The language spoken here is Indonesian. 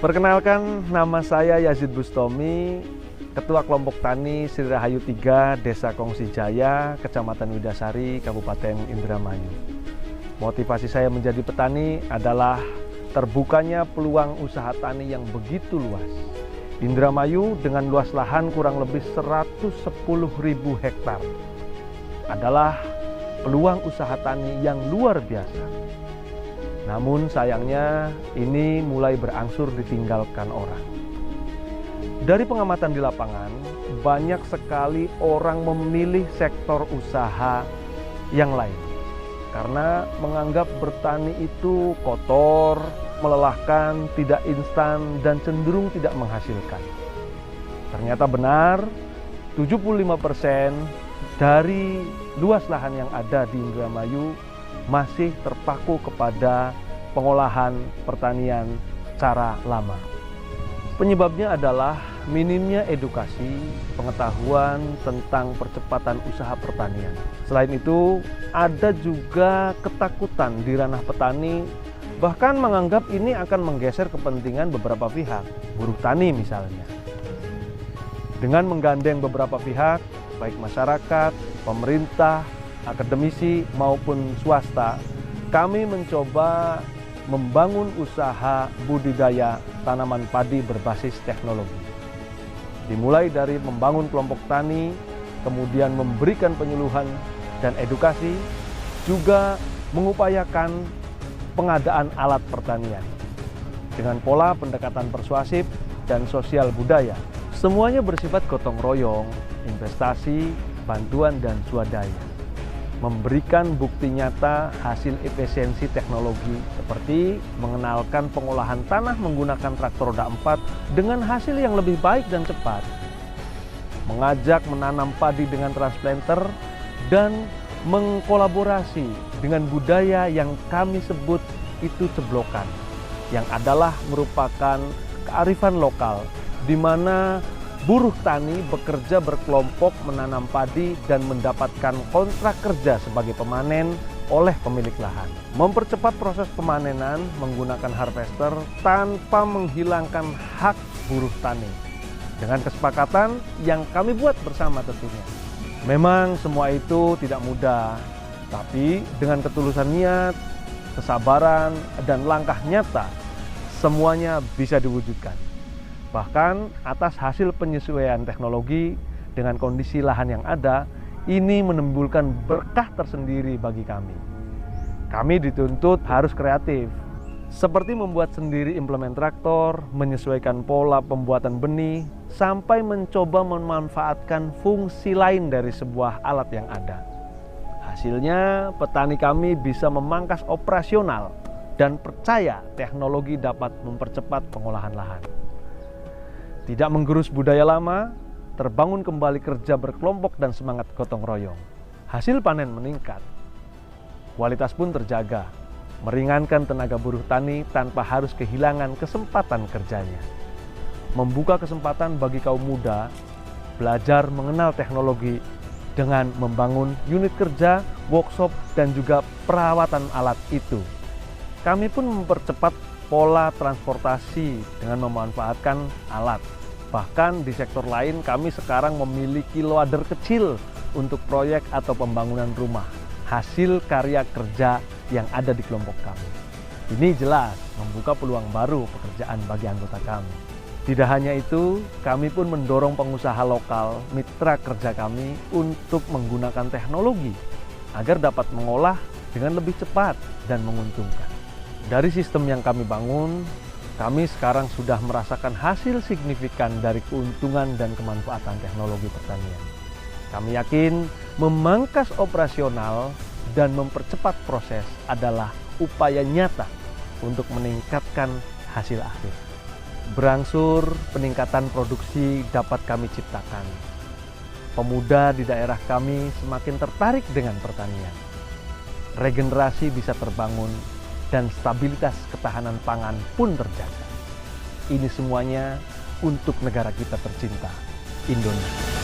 Perkenalkan, nama saya Yazid Bustomi, Ketua Kelompok Tani Sri Rahayu 3, Desa Kongsi Jaya, Kecamatan Widasari, Kabupaten Indramayu. Motivasi saya menjadi petani adalah terbukanya peluang usaha tani yang begitu luas. Indramayu dengan luas lahan kurang lebih 110.000 hektar adalah peluang usaha tani yang luar biasa. Namun sayangnya ini mulai berangsur ditinggalkan orang. Dari pengamatan di lapangan, banyak sekali orang memilih sektor usaha yang lain karena menganggap bertani itu kotor, melelahkan, tidak instan, dan cenderung tidak menghasilkan. Ternyata benar, 75% dari luas lahan yang ada di Indramayu masih terpaku kepada pengolahan pertanian cara lama. Penyebabnya adalah minimnya edukasi, pengetahuan tentang percepatan usaha pertanian. Selain itu, ada juga ketakutan di ranah petani, bahkan menganggap ini akan menggeser kepentingan beberapa pihak, buruh tani misalnya. Dengan menggandeng beberapa pihak, baik masyarakat, pemerintah, akademisi maupun swasta, kami mencoba membangun usaha budidaya tanaman padi berbasis teknologi. Dimulai dari membangun kelompok tani, kemudian memberikan penyuluhan dan edukasi, juga mengupayakan pengadaan alat pertanian dengan pola pendekatan persuasif dan sosial budaya. Semuanya bersifat gotong royong, investasi, bantuan, dan swadaya. Memberikan bukti nyata hasil efisiensi teknologi seperti mengenalkan pengolahan tanah menggunakan traktor roda 4 dengan hasil yang lebih baik dan cepat, mengajak menanam padi dengan transplanter, dan mengkolaborasi dengan budaya yang kami sebut itu ceblokan, yang adalah merupakan kearifan lokal di mana buruh tani bekerja berkelompok menanam padi dan mendapatkan kontrak kerja sebagai pemanen oleh pemilik lahan. Mempercepat proses pemanenan menggunakan harvester tanpa menghilangkan hak buruh tani. Dengan kesepakatan yang kami buat bersama tentunya. Memang semua itu tidak mudah, tapi dengan ketulusan niat, kesabaran, dan langkah nyata, semuanya bisa diwujudkan. Bahkan atas hasil penyesuaian teknologi dengan kondisi lahan yang ada, ini menimbulkan berkah tersendiri bagi kami. Kami dituntut harus kreatif, seperti membuat sendiri implemen traktor, menyesuaikan pola pembuatan benih, sampai mencoba memanfaatkan fungsi lain dari sebuah alat yang ada. Hasilnya, petani kami bisa memangkas operasional dan percaya teknologi dapat mempercepat pengolahan lahan. Tidak menggerus budaya lama, terbangun kembali kerja berkelompok dan semangat gotong royong. Hasil panen meningkat, kualitas pun terjaga, meringankan tenaga buruh tani tanpa harus kehilangan kesempatan kerjanya. Membuka kesempatan bagi kaum muda belajar mengenal teknologi dengan membangun unit kerja, workshop, dan juga perawatan alat itu. Kami pun mempercepat pola transportasi dengan memanfaatkan alat. Bahkan di sektor lain kami sekarang memiliki loader kecil untuk proyek atau pembangunan rumah. Hasil karya kerja yang ada di kelompok kami. Ini jelas membuka peluang baru pekerjaan bagi anggota kami. Tidak hanya itu, kami pun mendorong pengusaha lokal, mitra kerja kami untuk menggunakan teknologi agar dapat mengolah dengan lebih cepat dan menguntungkan. Dari sistem yang kami bangun, kami sekarang sudah merasakan hasil signifikan dari keuntungan dan kemanfaatan teknologi pertanian. Kami yakin memangkas operasional dan mempercepat proses adalah upaya nyata untuk meningkatkan hasil akhir. Berangsur peningkatan produksi dapat kami ciptakan. Pemuda di daerah kami semakin tertarik dengan pertanian. Regenerasi bisa terbangun dan stabilitas ketahanan pangan pun terjaga. Ini semuanya untuk negara kita tercinta, Indonesia.